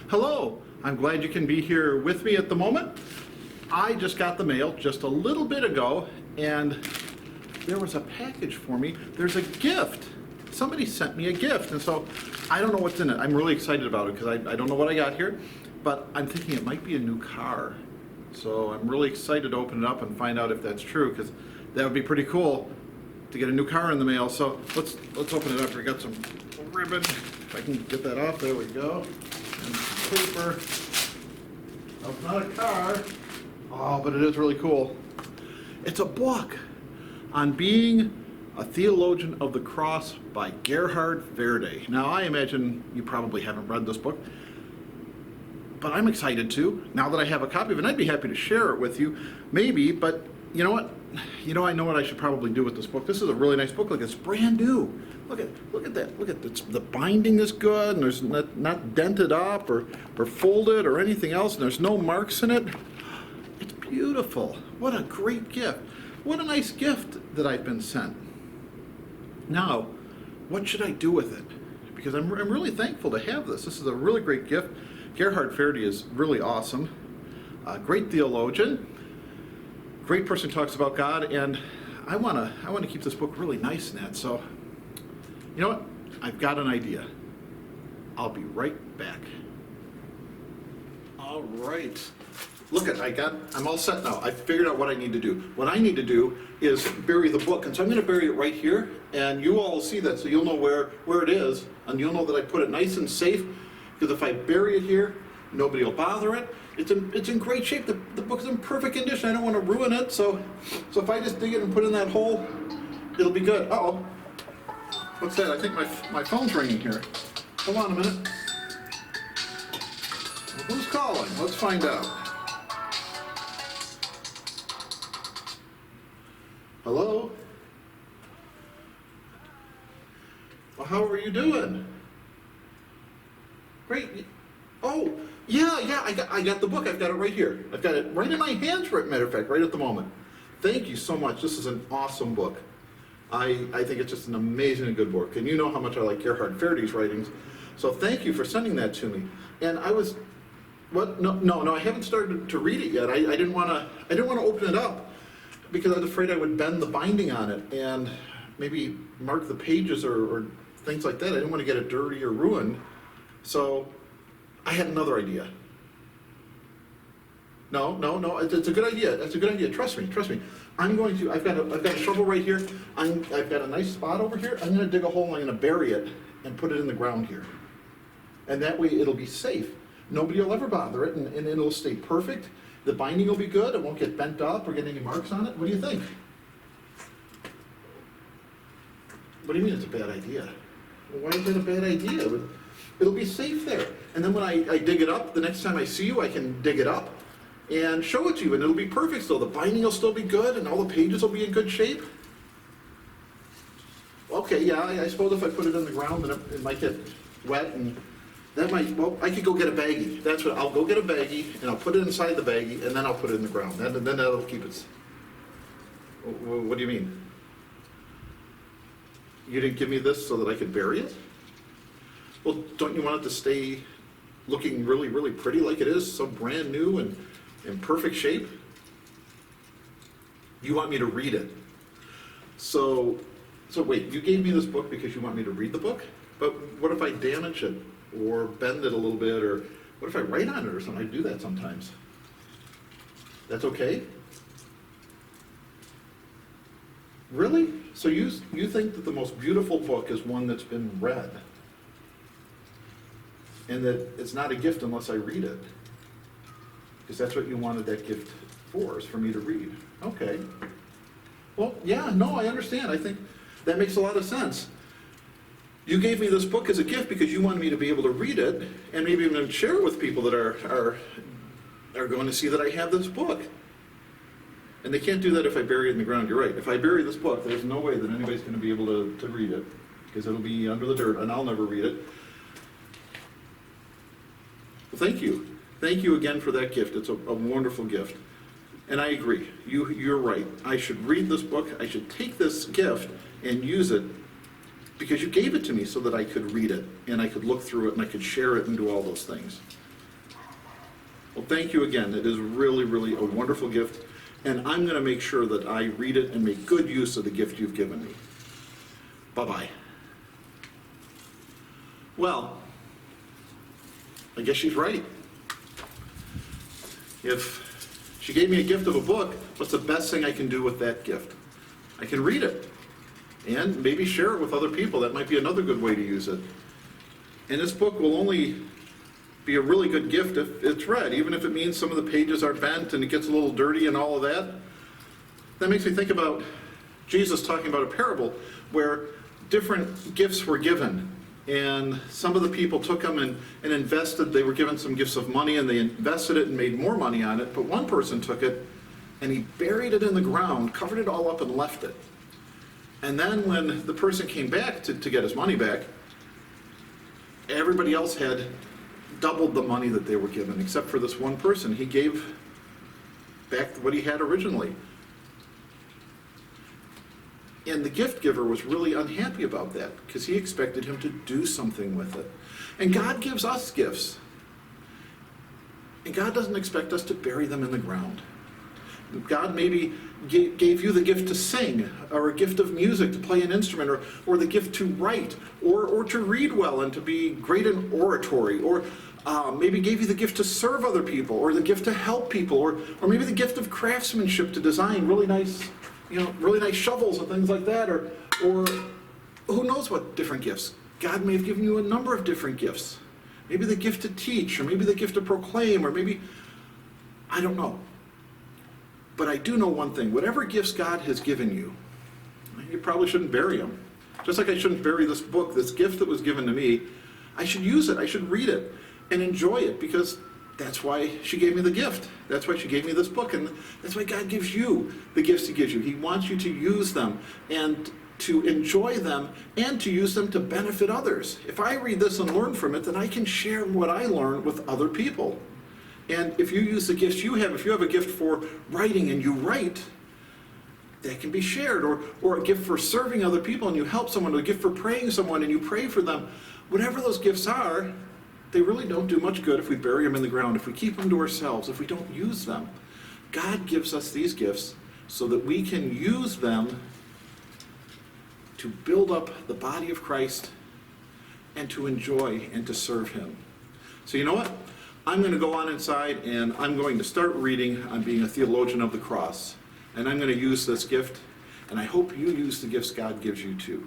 Hello, I'm glad you can be here with me at the moment. I just got the mail just a little bit ago, and there was a package for me. There's a gift. Somebody sent me a gift, and so I don't know what's in it. I'm really excited about it because I don't know what I got here, but I'm thinking it might be a new car. So I'm really excited to open it up and find out if that's true, because that would be pretty cool to get a new car in the mail. So let's open it up. We got some ribbon. If I can get that off, there we go. And some paper. Oh, it's not a car. Oh, but it is really cool. It's a book on being a theologian of the cross by Gerhard Verdi. Now, I imagine you probably haven't read this book, but I'm excited to. Now that I have a copy of it, I'd be happy to share it with you, maybe, but you know what? I know what I should probably do with this book. This is a really nice book. Look, it's brand new. Look at that. Look at this. The binding is good, and there's not dented up or folded or anything else, and there's no marks in it. It's beautiful. What a great gift. What a nice gift that I've been sent. Now, what should I do with it? Because I'm really thankful to have this. This is a really great gift. Gerhard Verdi is really awesome. A great theologian. Great person who talks about God, and I want to keep this book really nice, Ned. So, you know what? I've got an idea. I'll be right back. All right. Look, I'm all set now. I figured out what I need to do. What I need to do is bury the book, and so I'm going to bury it right here, and you all will see that, so you'll know where it is, and you'll know that I put it nice and safe, because if I bury it here, nobody will bother it. It's in great shape. The book's in perfect condition. I don't want to ruin it, so if I just dig it and put it in that hole, it'll be good. Uh-oh. What's that? I think my phone's ringing here. Hold on a minute. Well, who's calling? Let's find out. Hello? Well, how are you doing? Great. Oh, yeah, I got the book. I've got it right here. I've got it right in my hands, for a matter of fact, right at the moment. Thank you so much. This is an awesome book. I think it's just an amazingly good book. And you know how much I like Gerhard Verdi's writings. So thank you for sending that to me. And I was, what? No, I haven't started to read it yet. I didn't want to open it up because I was afraid I would bend the binding on it and maybe mark the pages or things like that. I didn't want to get it dirty or ruined. So I had another idea. No, it's a good idea. That's a good idea. Trust me. I've got a shovel right here. I've got a nice spot over here. I'm going to dig a hole. I'm going to bury it and put it in the ground here. And that way it'll be safe. Nobody will ever bother it, and it'll stay perfect. The binding will be good. It won't get bent up or get any marks on it. What do you think? What do you mean it's a bad idea? Well, why is it a bad idea? It'll be safe there. And then when I dig it up, the next time I see you, I can dig it up and show it to you, and it'll be perfect still. The binding will still be good, and all the pages will be in good shape. Okay, yeah, I suppose if I put it in the ground, then it might get wet, and that might, well, I could go get a baggie. That's what, I'll go get a baggie, and I'll put it inside the baggie, and then I'll put it in the ground. Then that'll keep it. What do you mean? You didn't give me this so that I could bury it? Well, don't you want it to stay looking really, really pretty like it is, so brand new and in perfect shape? You want me to read it. So wait, you gave me this book because you want me to read the book? But what if I damage it or bend it a little bit, or what if I write on it or something? I do that sometimes. That's okay? Really? So you think that the most beautiful book is one that's been read? And that it's not a gift unless I read it? Because that's what you wanted that gift for, is for me to read. Okay. Well, yeah, no, I understand. I think that makes a lot of sense. You gave me this book as a gift because you wanted me to be able to read it and maybe even share it with people that are going to see that I have this book. And they can't do that if I bury it in the ground. You're right. If I bury this book, there's no way that anybody's going to be able to read it, because it'll be under the dirt and I'll never read it. Well, thank you. Thank you again for that gift. It's a wonderful gift. And I agree. You're right. I should read this book. I should take this gift and use it because you gave it to me so that I could read it and I could look through it and I could share it and do all those things. Well, thank you again. It is really, really a wonderful gift, and I'm going to make sure that I read it and make good use of the gift you've given me. Bye-bye. Well, I guess she's right. If she gave me a gift of a book, what's the best thing I can do with that gift? I can read it and maybe share it with other people. That might be another good way to use it. And this book will only be a really good gift if it's read, even if it means some of the pages are bent and it gets a little dirty and all of that. That makes me think about Jesus talking about a parable where different gifts were given. And some of the people took them and invested. They were given some gifts of money and they invested it and made more money on it. But one person took it and he buried it in the ground, covered it all up and left it. And then when the person came back to get his money back, everybody else had doubled the money that they were given, except for this one person. He gave back what he had originally. And the gift giver was really unhappy about that because he expected him to do something with it. And God gives us gifts. And God doesn't expect us to bury them in the ground. God maybe gave you the gift to sing, or a gift of music, to play an instrument, or the gift to write, or to read well and to be great in oratory, or maybe gave you the gift to serve other people, or the gift to help people, or maybe the gift of craftsmanship to design really nice shovels and things like that, or who knows what different gifts. God may have given you a number of different gifts. Maybe the gift to teach, or maybe the gift to proclaim, or maybe, I don't know. But I do know one thing. Whatever gifts God has given you, you probably shouldn't bury them. Just like I shouldn't bury this book, this gift that was given to me. I should use it. I should read it and enjoy it, because that's why she gave me the gift. That's why she gave me this book. And that's why God gives you the gifts he gives you. He wants you to use them and to enjoy them and to use them to benefit others. If I read this and learn from it, then I can share what I learn with other people. And if you use the gifts you have, if you have a gift for writing and you write, that can be shared. Or a gift for serving other people and you help someone, or a gift for praying someone and you pray for them. Whatever those gifts are, they really don't do much good if we bury them in the ground, if we keep them to ourselves, if we don't use them. God gives us these gifts so that we can use them to build up the body of Christ and to enjoy and to serve him. So you know what? I'm going to go on inside and I'm going to start reading on being a theologian of the cross. And I'm going to use this gift, and I hope you use the gifts God gives you too.